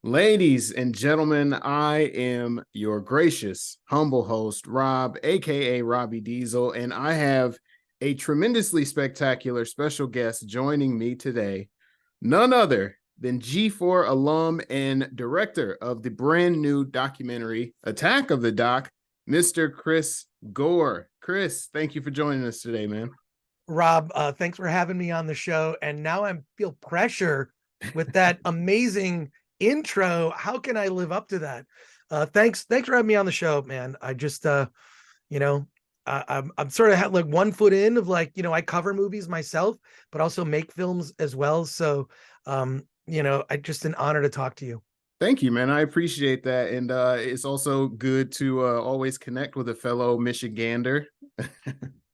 Ladies and gentlemen, I am your gracious, humble host, Rob, aka Robbie Diesel, and I have a tremendously spectacular special guest joining me today. None other than G4 alum and director of the brand new documentary, Attack of the Doc, Mr. Chris Gore. Chris, thank you for joining us today, man. Rob, thanks for having me on the show. And now I feel pressure with that amazing intro. How can I live up to that? Thanks for having me on the show, man. I just, you know, I'm sort of like one foot in of like, I cover movies myself, but also make films as well. So, I just an honor to talk to you. Thank you, man. I appreciate that. And it's also good to always connect with a fellow Michigander.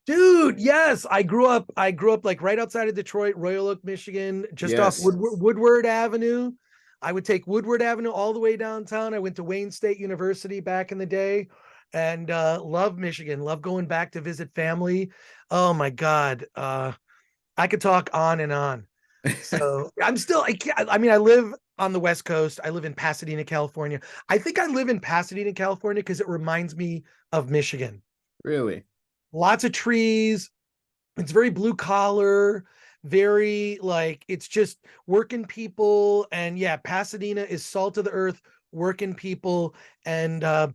Dude, yes, I grew up like right outside of Detroit, Royal Oak, Michigan, just off Yes. Woodward Avenue. I would take Woodward Avenue all the way downtown. I went to Wayne State University back in the day and love Michigan, love going back to visit family. Oh my God. I could talk on and on. So I live on the West Coast. I live in Pasadena, California. I think I live in Pasadena, California because it reminds me of Michigan. Really? Lots of trees. It's very blue collar, very like it's just working people. And yeah, Pasadena is salt of the earth, working people. And I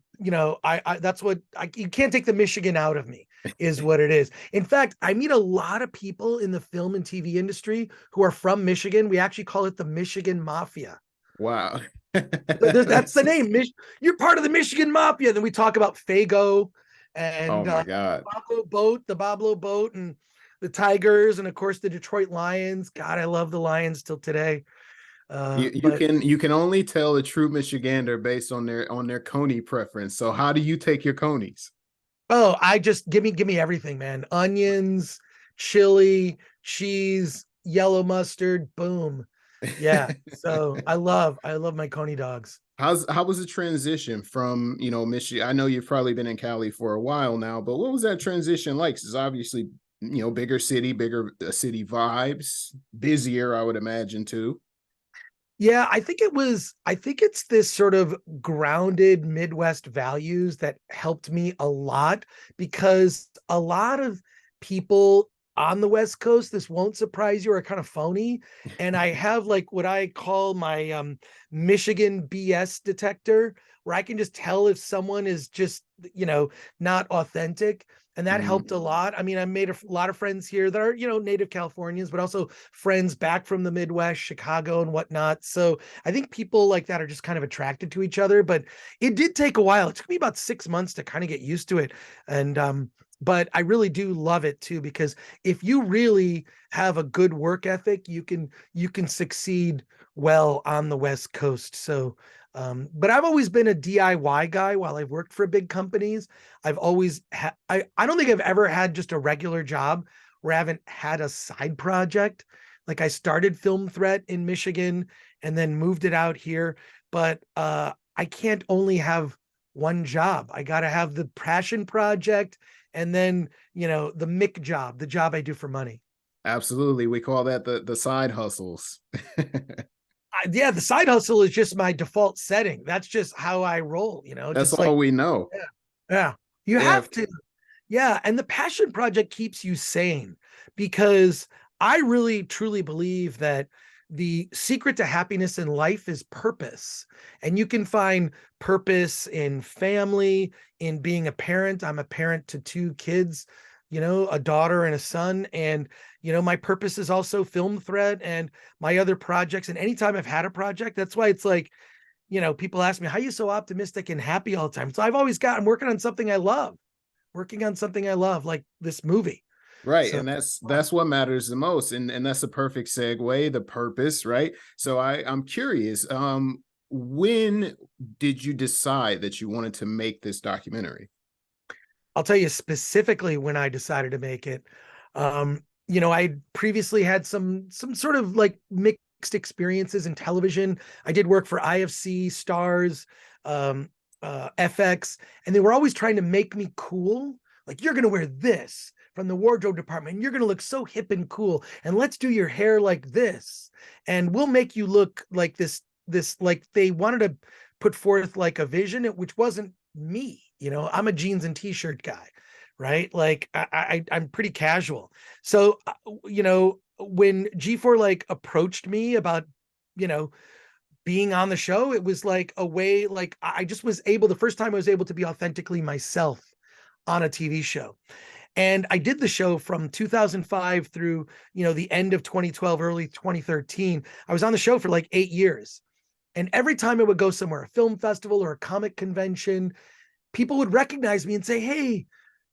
that's what you can't take the Michigan out of me, is what it is. In fact, I meet a lot of people in the film and TV industry who are from Michigan. We actually call it the Michigan Mafia. Wow. That's the name. You're part of the Michigan Mafia. Then we talk about Fago Oh and my God. the Boblo boat, and the Tigers, and of course the Detroit Lions. God, I love the Lions till today. You But can only tell a true Michigander based on their Coney preference. So how do you take your Conies? oh, I just give me everything, man. Onions, chili, cheese, yellow mustard, boom. Yeah. So I love my Coney dogs. How was the transition from, Michigan? I know you've probably been in Cali for a while now, but what was that transition like? It's obviously, bigger city vibes, busier, I would imagine too. Yeah, I think it's this sort of grounded Midwest values that helped me a lot, because a lot of people on the West Coast, this won't surprise you, are kind of phony. And I have like what I call my Michigan BS detector, where I can just tell if someone is just, not authentic. And that Mhm. helped a lot. I mean, I made a lot of friends here that are, native Californians, but also friends back from the Midwest, Chicago and whatnot. So I think people like that are just kind of attracted to each other. But it did take a while. It took me about 6 months to kind of get used to it. And but I really do love it too, because if you really have a good work ethic, you can succeed well on the West Coast. So but I've always been a DIY guy while I've worked for big companies. I've always I don't think I've ever had just a regular job where I haven't had a side project. Like I started Film Threat in Michigan and then moved it out here, but I can't only have one job. I got to have the passion project and then, the Mick job, the job I do for money. Absolutely. We call that the side hustles. Yeah, the side hustle is just my default setting. That's just how I roll, That's just all like, we know. yeah, yeah, you Yeah. have to. Yeah, and the passion project keeps you sane, because I really truly believe that the secret to happiness in life is purpose. And you can find purpose in family, in being a parent. I'm a parent to two kids, a daughter and a son. And, my purpose is also Film Thread and my other projects. And anytime I've had a project, that's why it's like, people ask me, how are you so optimistic and happy all the time? So I'm working on something I love, like this movie. Right. So And that's what matters the most. And that's a perfect segue, the purpose, right? So I'm curious, when did you decide that you wanted to make this documentary? I'll tell you specifically when I decided to make it. I previously had some sort of like mixed experiences in television. I did work for IFC, Stars, FX, and they were always trying to make me cool. Like, you're gonna wear this from the wardrobe department, and you're gonna look so hip and cool, and let's do your hair like this, and we'll make you look like this like they wanted to put forth like a vision, which wasn't me. I'm a jeans and t-shirt guy, right? Like I'm pretty casual. So when G4 like approached me about being on the show, it was like a way, like I just was able, the first time I was able to be authentically myself on a TV show. And I did the show from 2005 through, the end of 2012, early 2013. I was on the show for like 8 years. And every time I would go somewhere, a film festival or a comic convention, people would recognize me and say, "Hey,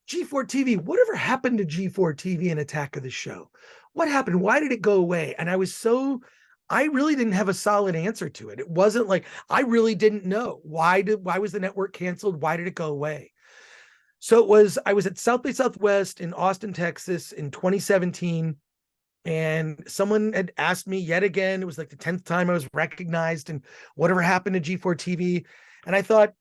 G4 TV, whatever happened to G4 TV and Attack of the Show? What happened? Why did it go away?" And I really didn't have a solid answer to it. It wasn't like, I really didn't know why was the network canceled? Why did it go away? So I was at South by Southwest in Austin, Texas in 2017. And someone had asked me yet again, it was like the 10th time I was recognized, and whatever happened to G4 TV. And I thought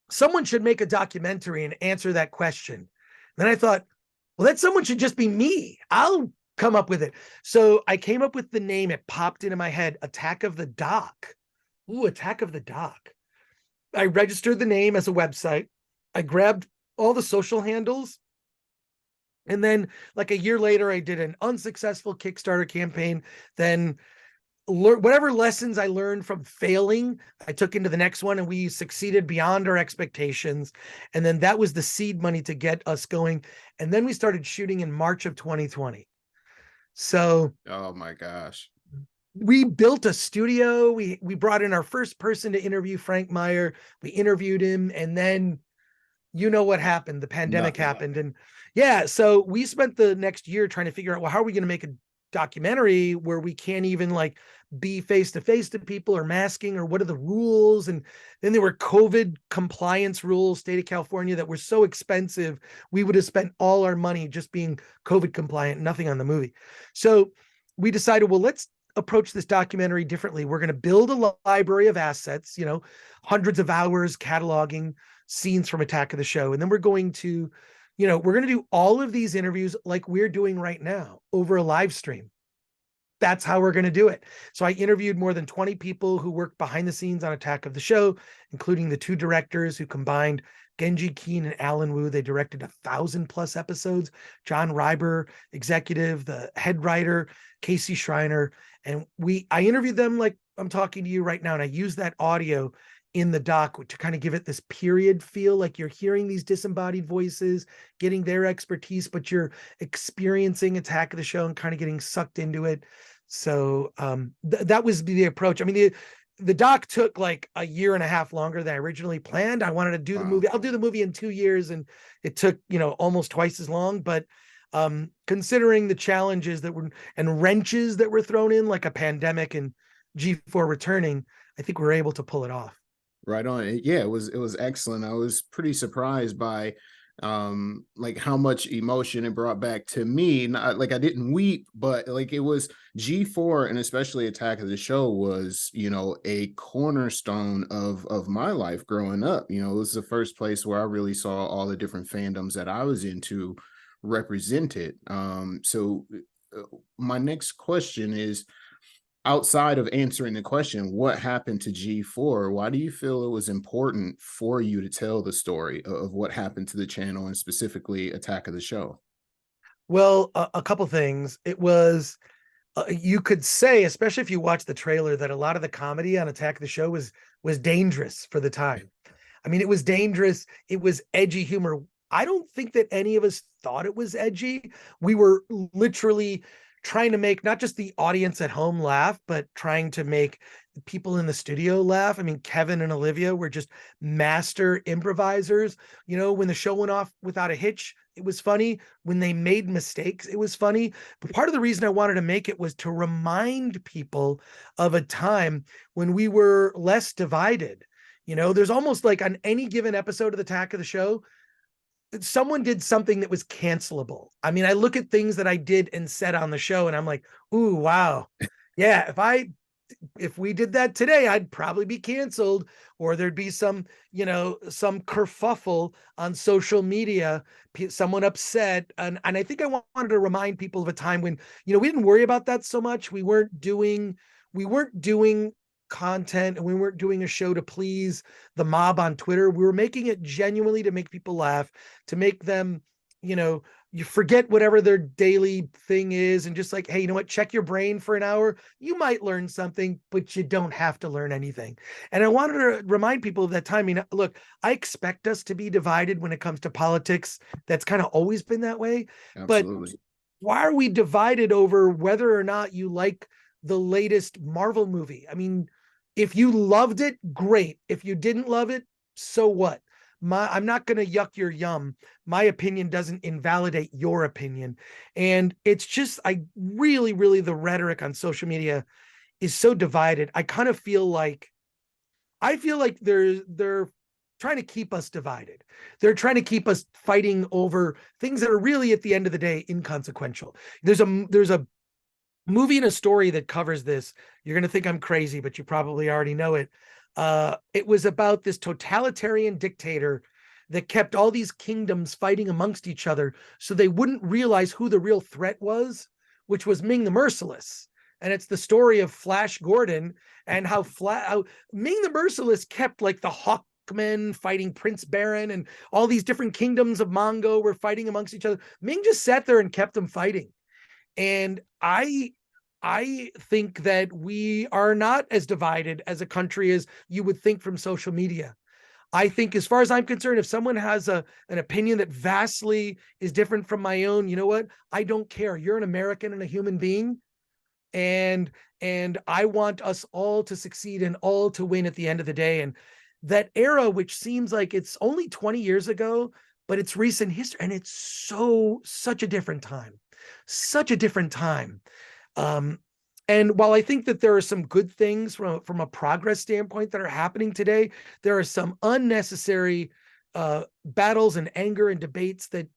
someone should make a documentary and answer that question. Then I thought, well, that someone should just be me. I'll come up with it. So I came up with the name. It popped into my head, Attack of the Doc. Ooh, Attack of the Doc. I registered the name as a website. I grabbed all the social handles. And then like a year later, I did an unsuccessful Kickstarter campaign. Then whatever lessons I learned from failing, I took into the next one, and we succeeded beyond our expectations. And then that was the seed money to get us going. And then we started shooting in March of 2020. So, oh my gosh, we built a studio. We brought in our first person to interview, Frank Meyer. We interviewed him, and then what happened? The pandemic happened. And yeah, so we spent the next year trying to figure out, well, how are we going to make a documentary where we can't even like be face to face to people, or masking, or what are the rules? And then there were COVID compliance rules, state of California, that were so expensive. We would have spent all our money just being COVID compliant, nothing on the movie. So we decided, well, let's approach this documentary differently. We're going to build a library of assets, hundreds of hours cataloging scenes from Attack of the Show. And then we're going to do all of these interviews like we're doing right now over a live stream. That's how we're going to do it. So I interviewed more than 20 people who worked behind the scenes on Attack of the Show, including the 2 directors who combined, Genji Keen and Alan Wu. They directed 1,000+ episodes. John Reiber, executive, the head writer, Casey Schreiner. And I interviewed them like I'm talking to you right now. And I use that audio in the doc to kind of give it this period feel, like you're hearing these disembodied voices, getting their expertise, but you're experiencing Attack of the Show and kind of getting sucked into it. So that was the approach. I mean, the doc took like a year and a half longer than I originally planned. I wanted to do the movie. I'll do the movie in 2 years, and it took, almost twice as long. But considering the challenges that were, and wrenches that were thrown in, like a pandemic and G4 returning, I think we were able to pull it off. Right on. Yeah, it was excellent. I was pretty surprised by like how much emotion it brought back to me. Not like I didn't weep, but like it was G4, and especially Attack of the Show was, a cornerstone of my life growing up. It was the first place where I really saw all the different fandoms that I was into represented. So my next question is, outside of answering the question, what happened to G4? Why do you feel it was important for you to tell the story of what happened to the channel, and specifically Attack of the Show? Well, a couple things. It was, you could say, especially if you watch the trailer, that a lot of the comedy on Attack of the Show was dangerous for the time. I mean, it was dangerous. It was edgy humor. I don't think that any of us thought it was edgy. We were literally trying to make not just the audience at home laugh, but trying to make the people in the studio laugh. I mean, Kevin and Olivia were just master improvisers. When the show went off without a hitch, it was funny. When they made mistakes, it was funny. But part of the reason I wanted to make it was to remind people of a time when we were less divided. There's almost like on any given episode of the Attack of the Show, someone did something that was cancelable. I mean, I look at things that I did and said on the show, and I'm like, ooh, wow. Yeah, if we did that today, I'd probably be canceled, or there'd be some kerfuffle on social media, someone upset. And I think I wanted to remind people of a time when, we didn't worry about that so much. We weren't doing content and we weren't doing a show to please the mob on Twitter. We were making it genuinely to make people laugh, to make them, you forget whatever their daily thing is and just like, hey, you know what? Check your brain for an hour. You might learn something, but you don't have to learn anything. And I wanted to remind people of that time. I mean, look, I expect us to be divided when it comes to politics. That's kind of always been that way. Absolutely. But why are we divided over whether or not you like the latest Marvel movie? I mean, if you loved it, great. If you didn't love it, so what? I'm not going to yuck your yum. My opinion doesn't invalidate your opinion. And it's just, really, the rhetoric on social media is so divided. I feel like they're trying to keep us divided. They're trying to keep us fighting over things that are really, at the end of the day, inconsequential. There's a movie and a story that covers this. You're going to think I'm crazy, but you probably already know it. It was about this totalitarian dictator that kept all these kingdoms fighting amongst each other so they wouldn't realize who the real threat was, which was Ming the Merciless. And it's the story of Flash Gordon and how Ming the Merciless kept like the Hawkmen fighting Prince Baron and all these different kingdoms of Mongo were fighting amongst each other. Ming just sat there and kept them fighting. And I think that we are not as divided as a country as you would think from social media. I think, as far as I'm concerned, if someone has an opinion that vastly is different from my own, you know what? I don't care. You're an American and a human being. And I want us all to succeed and all to win at the end of the day. And that era, which seems like it's only 20 years ago, but it's recent history. And it's such a different time. Such a different time. And while I think that there are some good things from a progress standpoint that are happening today, there are some unnecessary battles and anger and debates that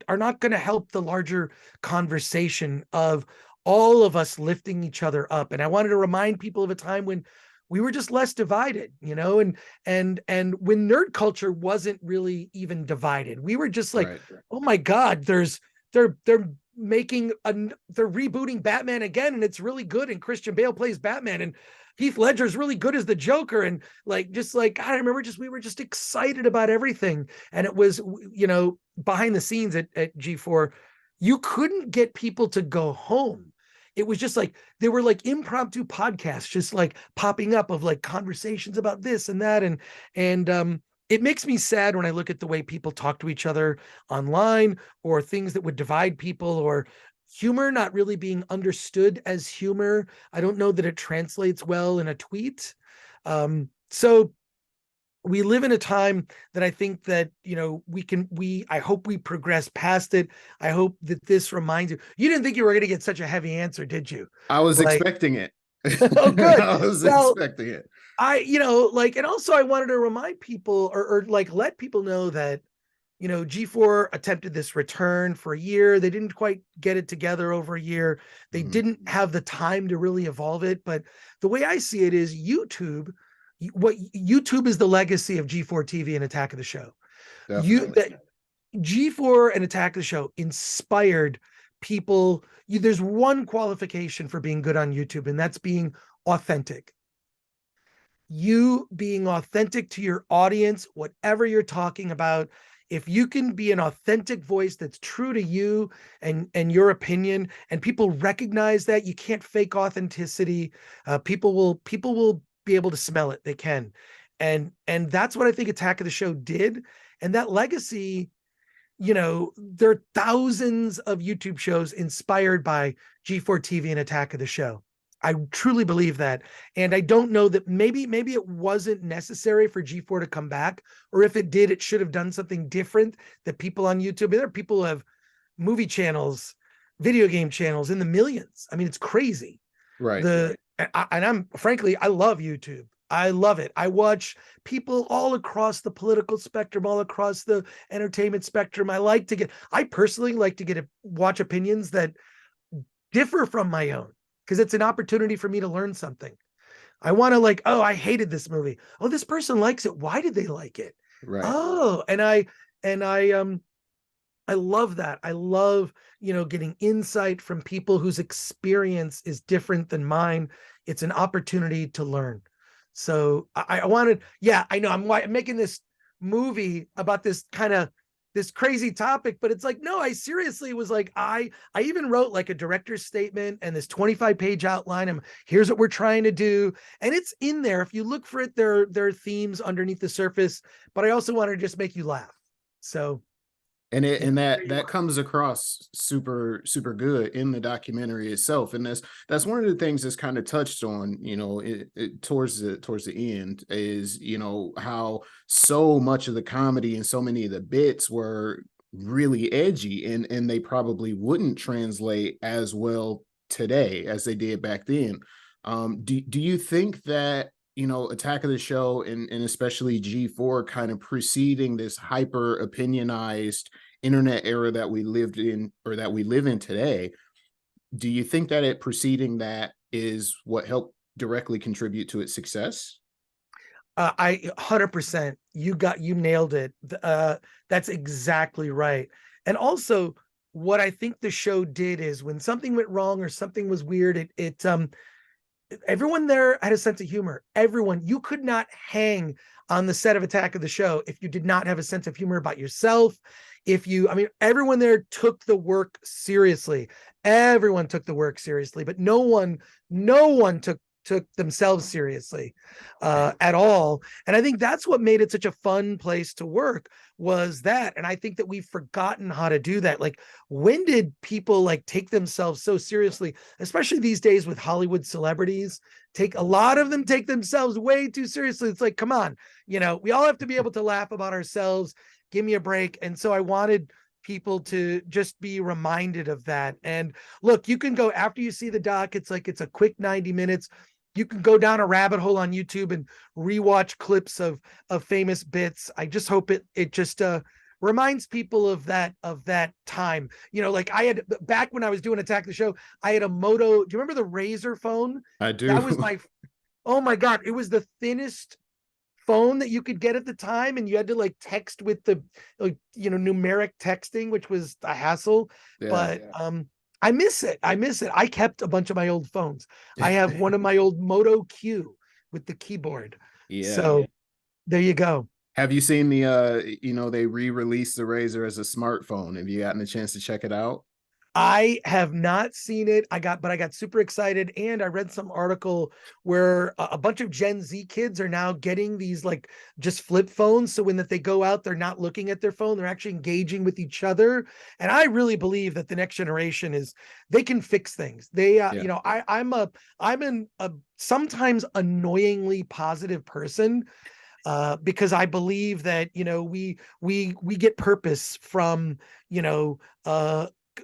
are not going to help the larger conversation of all of us lifting each other up. And I wanted to remind people of a time when we were just less divided, and when nerd culture wasn't really even divided. We were just like, right. Oh my God, they're rebooting Batman again, and it's really good, and Christian Bale plays Batman, and Heath Ledger's really good as the Joker, and I remember we were just excited about everything. And it was, behind the scenes at G4, you couldn't get people to go home. It was just like there were like impromptu podcasts just like popping up of like conversations about this and that, and it makes me sad when I look at the way people talk to each other online, or things that would divide people, or humor not really being understood as humor. I don't know that it translates well in a tweet. So we live in a time that I think that, I hope we progress past it. I hope that this reminds you. You didn't think you were going to get such a heavy answer, did you? I was expecting it. Oh, good. I was expecting it. And also I wanted to remind people or let people know that, G4 attempted this return for a year. They didn't quite get it together over a year. They didn't have the time to really evolve it. But the way I see it is YouTube is the legacy of G4TV and Attack of the Show. G4 and Attack of the Show inspired people. There's one qualification for being good on YouTube, and that's being authentic. You being authentic to your audience, whatever you're talking about. If you can be an authentic voice that's true to you and your opinion, and people recognize that, you can't fake authenticity. People will be able to smell it. They can. And that's what I think Attack of the Show did. And that legacy, there are thousands of YouTube shows inspired by G4TV and Attack of the Show. I truly believe that. And I don't know that maybe it wasn't necessary for G4 to come back, or if it did, it should have done something different that people on YouTube, there are people who have movie channels, video game channels in the millions. I mean, it's crazy. Right. I love YouTube. I love it. I watch people all across the political spectrum, all across the entertainment spectrum. I personally like to watch opinions that differ from my own, because it's an opportunity for me to learn something. I want to I hated this movie. Oh, this person likes it. Why did they like it? Right. Oh, and I love that. I love, getting insight from people whose experience is different than mine. It's an opportunity to learn. So I wanted, yeah, I know I'm making this movie about this kind of this crazy topic, but it's like, no, I seriously was like, I even wrote like a director's statement and this 25-page outline, and here's what we're trying to do. And it's in there. If you look for it, there are themes underneath the surface, but I also wanted to just make you laugh. So And there you that are. comes across super good in the documentary itself, and that's one of the things that's kind of touched on, you know, towards the end, is, you know, how so much of the comedy and so many of the bits were really edgy, and they probably wouldn't translate as well today as they did back then. Do you think that, you know, Attack of the Show, and especially G4 kind of preceding this hyper opinionized internet era that we lived in, or that we live in today, do you think that it preceding that is what helped directly contribute to its success? I 100%, you nailed it. That's exactly right. And also, what I think the show did is when something went wrong or something was weird, it everyone there had a sense of humor. Everyone, you could not hang on the set of Attack of the Show if you did not have a sense of humor about yourself. If you, I mean, everyone there took the work seriously. Everyone took the work seriously, but no one took themselves seriously at all. And I think that's what made it such a fun place to work, was that. And I think that we've forgotten how to do that. Like, when did people like take themselves so seriously, especially these days with Hollywood celebrities? A lot of them take themselves way too seriously. It's like, come on, you know, we all have to be able to laugh about ourselves. Give me a break. And so I wanted people to just be reminded of that. And look, you can go after you see the doc. It's like, it's a quick 90 minutes. You can go down a rabbit hole on YouTube and rewatch clips of famous bits. I just hope it just reminds people of that time. You know, like I had back when I was doing Attack the Show, I had a Moto. Do you remember the Razor phone? I That was do. my, oh my God, it was the thinnest phone that you could get at the time, and you had to like text with the, like, you know, numeric texting, which was a hassle. Yeah. But I miss it. I kept a bunch of my old phones. I have one of my old Moto Q with the keyboard. Yeah. So there you go. Have you seen the you know, they re-released the Razor as a smartphone? Have you gotten a chance to check it out? I have not seen it. But I got super excited, and I read some article where a bunch of Gen Z kids are now getting these like just flip phones. So when that they go out, they're not looking at their phone; they're actually engaging with each other. And I really believe that the next generation is they can fix things. They, Yeah. you know, I'm a sometimes annoyingly positive person. Because I believe that, you know, we get purpose from, you know,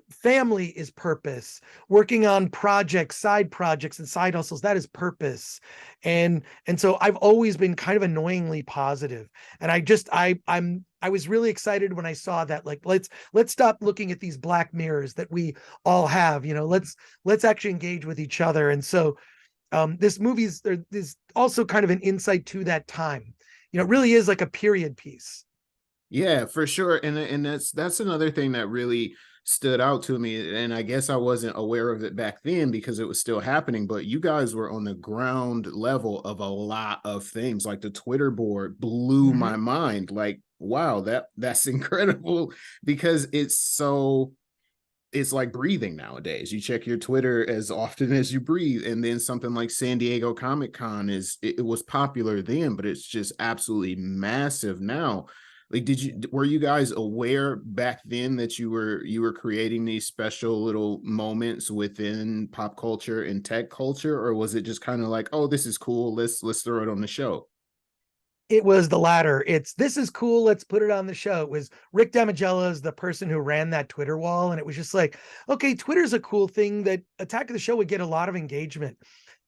family is purpose, working on projects, side projects and side hustles, that is purpose. And so I've always been kind of annoyingly positive. And I was really excited when I saw that, like, let's stop looking at these black mirrors that we all have, you know, let's actually engage with each other. And so this movie's there's also kind of an insight to that time. You know, it really is like a period piece. Yeah, for sure. And that's another thing that really stood out to me. And I guess I wasn't aware of it back then because it was still happening, but you guys were on the ground level of a lot of things. Like the Twitter board blew Mhm. my mind. Like, wow, that's incredible, because it's like breathing nowadays. You check your Twitter as often as you breathe. And then something like San Diego Comic Con it was popular then, but it's just absolutely massive now. Like, were you guys aware back then that you were creating these special little moments within pop culture and tech culture, or was it just kind of like, oh, this is cool, let's throw it on the show? It was the latter. It's, this is cool, let's put it on the show. It was Rick Damigella is the person who ran that Twitter wall, and it was just like, okay, Twitter's a cool thing. That Attack of the Show would get a lot of engagement,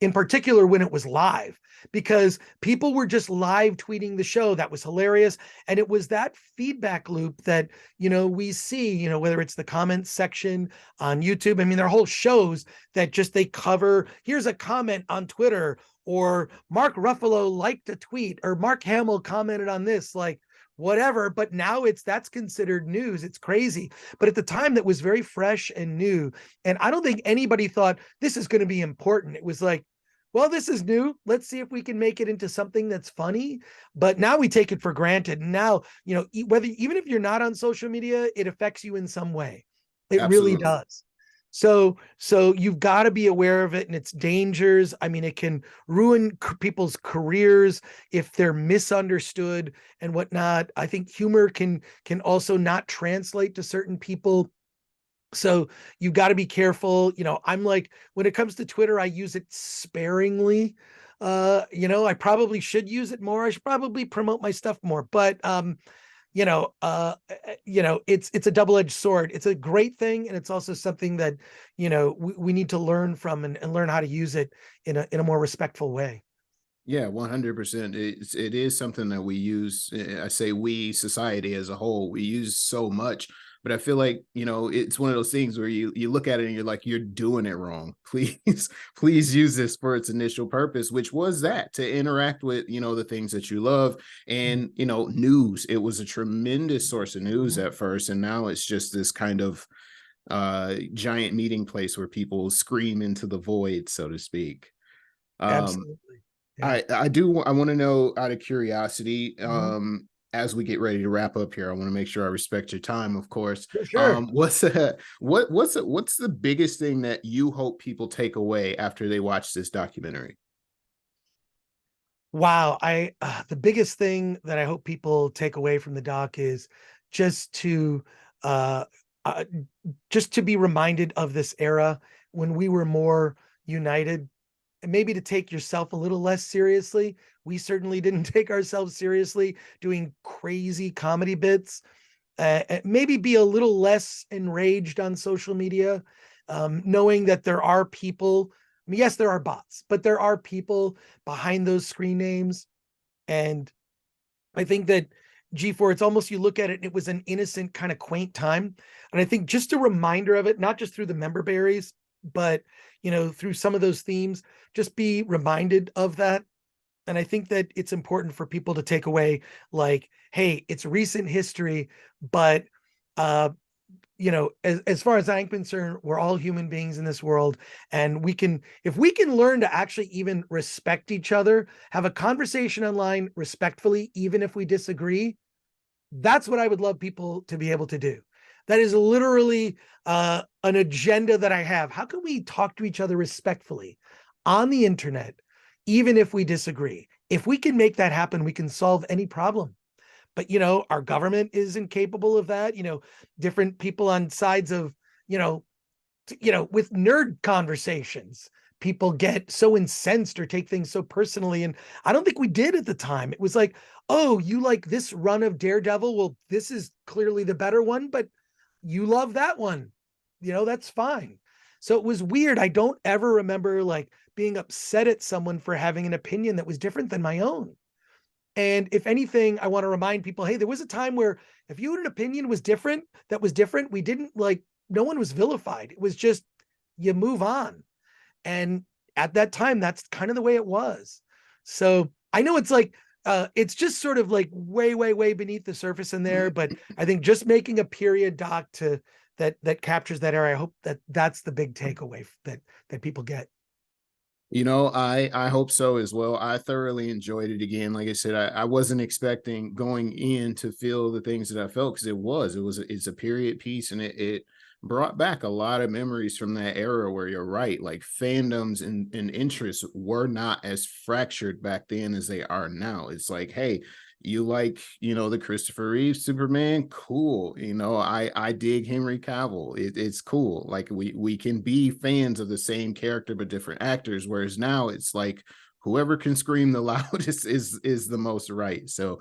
in particular when it was live, because people were just live tweeting the show. That was hilarious. And it was that feedback loop that, you know, we see, you know, whether it's the comments section on YouTube. I mean, there are whole shows that just they cover, here's a comment on Twitter, or Mark Ruffalo liked a tweet, or Mark Hamill commented on this, like whatever. But now that's considered news. It's crazy. But at the time, that was very fresh and new. And I don't think anybody thought this is going to be important. It was like, well, this is new. Let's see if we can make it into something that's funny. But now we take it for granted. Now, whether even if you're not on social media, it affects you in some way. It really Absolutely. does. So you've got to be aware of it and its dangers. I mean, it can ruin people's careers if they're misunderstood and whatnot. I think humor can also not translate to certain people. So you've got to be careful. I'm like, when it comes to Twitter, I use it sparingly. I probably should use it more. I should probably promote my stuff more, but it's a double-edged sword. It's a great thing, and it's also something that we need to learn from and learn how to use it in a more respectful way. Yeah, 100%. It is something that we use. I say we, society as a whole, we use so much. But I feel like, it's one of those things where you look at it and you're like, you're doing it wrong. Please use this for its initial purpose, which was that to interact with, the things that you love. And, news. It was a tremendous source of news at first. And now it's just this kind of giant meeting place where people scream into the void, so to speak. Um, Absolutely. Yeah. I want to know, out of curiosity, Mhm. as we get ready to wrap up here, I want to make sure I respect your time, of course. For sure. What's the biggest thing that you hope people take away after they watch this documentary? Wow. The biggest thing that I hope people take away from the doc is just to uh, uh just to be reminded of this era when we were more united, and maybe to take yourself a little less seriously. We certainly didn't take ourselves seriously doing crazy comedy bits. Maybe be a little less enraged on social media, knowing that there are people. I mean, yes, there are bots, but there are people behind those screen names. And I think that G4, it's almost, you look at it and it was an innocent kind of quaint time. And I think just a reminder of it, not just through the member berries, but through some of those themes, just be reminded of that. And I think that it's important for people to take away, like, hey, it's recent history, but uh, as far as I'm concerned, we're all human beings in this world. And if we can learn to actually even respect each other, have a conversation online respectfully, even if we disagree, that's what I would love people to be able to do. That is literally an agenda that I have. How can we talk to each other respectfully on the internet, even if we disagree? If we can make that happen, we can solve any problem. But our government is incapable of that. Different people on sides of, with nerd conversations, people get so incensed or take things so personally. And I don't think we did at the time. It was like, oh, you like this run of Daredevil? Well, this is clearly the better one, but you love that one. That's fine. So it was weird. I don't ever remember like being upset at someone for having an opinion that was different than my own. And if anything, I want to remind people, hey, there was a time where if you had an opinion that was different, we didn't like, no one was vilified. It was just, you move on. And at that time, that's kind of the way it was. So I know it's like, it's just sort of like way, way, way beneath the surface in there. But I think just making a period doc that captures that era, I hope that that's the big takeaway that people get. I hope so as well. I thoroughly enjoyed it again. Like I said, I wasn't expecting going in to feel the things that I felt, because it's a period piece, and it brought back a lot of memories from that era where you're right. Like fandoms and interests were not as fractured back then as they are now. It's like, hey, you like, the Christopher Reeve Superman, cool. I dig Henry Cavill. It's cool. Like we can be fans of the same character but different actors, whereas now it's like whoever can scream the loudest is the most right. So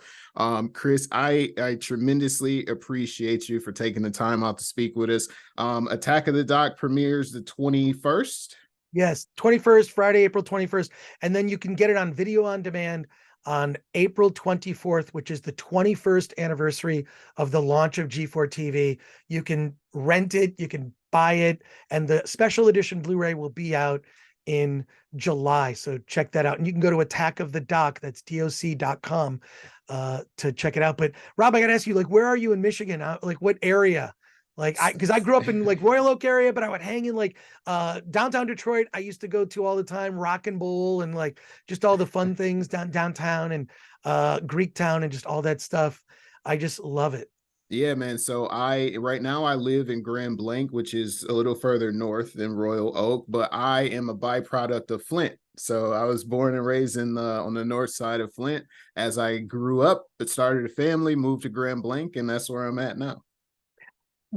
Chris, I tremendously appreciate you for taking the time out to speak with us. Attack of the Doc premieres the 21st. Yes, 21st, Friday, April 21st. And then you can get it on video on demand on April 24th, which is the 21st anniversary of the launch of G4TV. You can rent it, you can buy it, and the special edition Blu-ray will be out in July. So check that out. And you can go to Attack of the Doc, that's doc.com, to check it out. But Rob, I got to ask you, like, where are you in Michigan? Like, what area Like because I grew up in like Royal Oak area, but I would hang in like downtown Detroit. I used to go to all the time, Rock and Bowl and like just all the fun things downtown and Greek Town and just all that stuff. I just love it. Yeah, man. So right now I live in Grand Blanc, which is a little further north than Royal Oak, but I am a byproduct of Flint. So I was born and raised on the north side of Flint. As I grew up, but started a family, moved to Grand Blanc, and that's where I'm at now.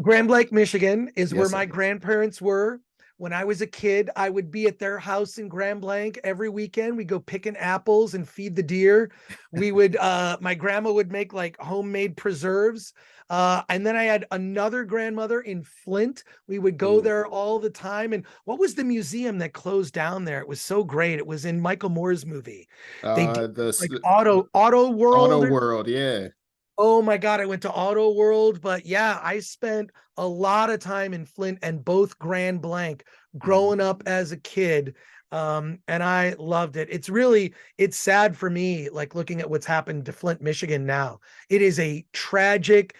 Grand Blanc, Michigan is where Yes, my sir. grandparents were. When I was a kid, I would be at their house in Grand Blanc every weekend. We'd go picking apples and feed the deer. We would, my grandma would make like homemade preserves. And then I had another grandmother in Flint. We would go Ooh. there all the time. And what was the museum that closed down there? It was so great. It was in Michael Moore's movie. They did like The Auto Auto World or World, yeah. oh my God, I went to Auto World, but yeah, I spent a lot of time in Flint and both Grand Blanc growing up as a kid. And I loved it. It's sad for me, like looking at what's happened to Flint, Michigan now. It's a tragedy.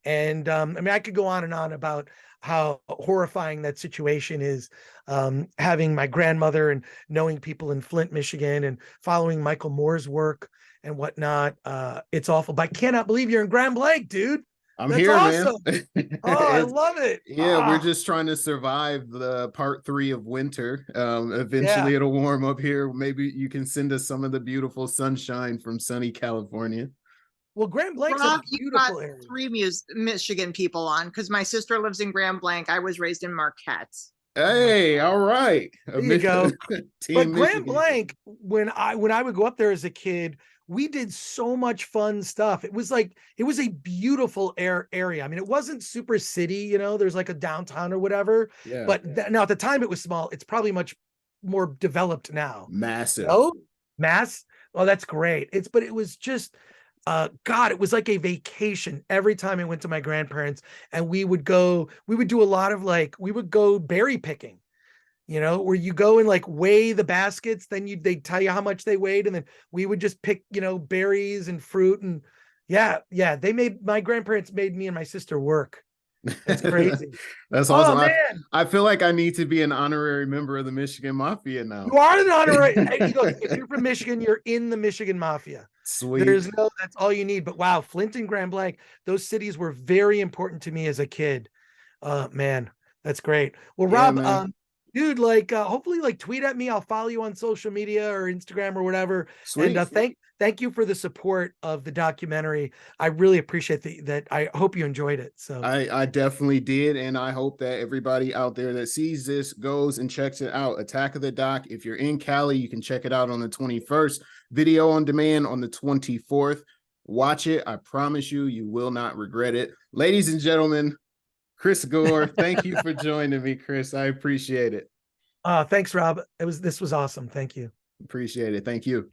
And I mean, I could go on and on about how horrifying that situation is. Having my grandmother and knowing people in Flint, Michigan, and following Michael Moore's work and whatnot. It's awful, but I cannot believe you're in Grand Blanc, dude. I'm That's here, man. awesome. Oh, I love it. Yeah, we're just trying to survive the part 3 of winter. Yeah. Eventually it'll warm up here. Maybe you can send us some of the beautiful sunshine from sunny California. Well, Grand Blanc's a Rob, you got beautiful area. three Michigan people on because my sister lives in Grand Blanc. I was raised in Marquette. Hey, all right. There you go. But Team Grand Michigan. Blanc, when I would go up there as a kid, we did so much fun stuff. It was a beautiful area. I mean, it wasn't super city, there's like a downtown or whatever. Yeah. But now at the time it was small. It's probably much more developed now. Massive. Oh, mass. Oh, that's great. But it was just God, it was like a vacation every time I went to my grandparents, and we would do a lot of we would go berry picking, where you go and like weigh the baskets, then they'd tell you how much they weighed, and then we would just pick, berries and fruit. And yeah, my grandparents made me and my sister work. It's crazy. That's awesome. Oh, man. I feel like I need to be an honorary member of the Michigan Mafia now. You are an honorary. Look, if you're from Michigan, you're in the Michigan Mafia. Sweet. That's all you need. But wow, Flint and Grand Blanc, those cities were very important to me as a kid. Man, that's great. Well, Yeah, Rob, dude, hopefully tweet at me. I'll follow you on social media or Instagram or whatever. Sweet. And thank you for the support of the documentary. I really appreciate that. I hope you enjoyed it. So I definitely did, and I hope that everybody out there that sees this goes and checks it out. Attack of the Doc. If you're in Cali, you can check it out on the 21st. Video on demand on the 24th. Watch it. I promise you, you will not regret it. Ladies and gentlemen, Chris Gore, thank you for joining me, Chris. I appreciate it. thanks, Rob. This was awesome. Thank you. Appreciate it. Thank you.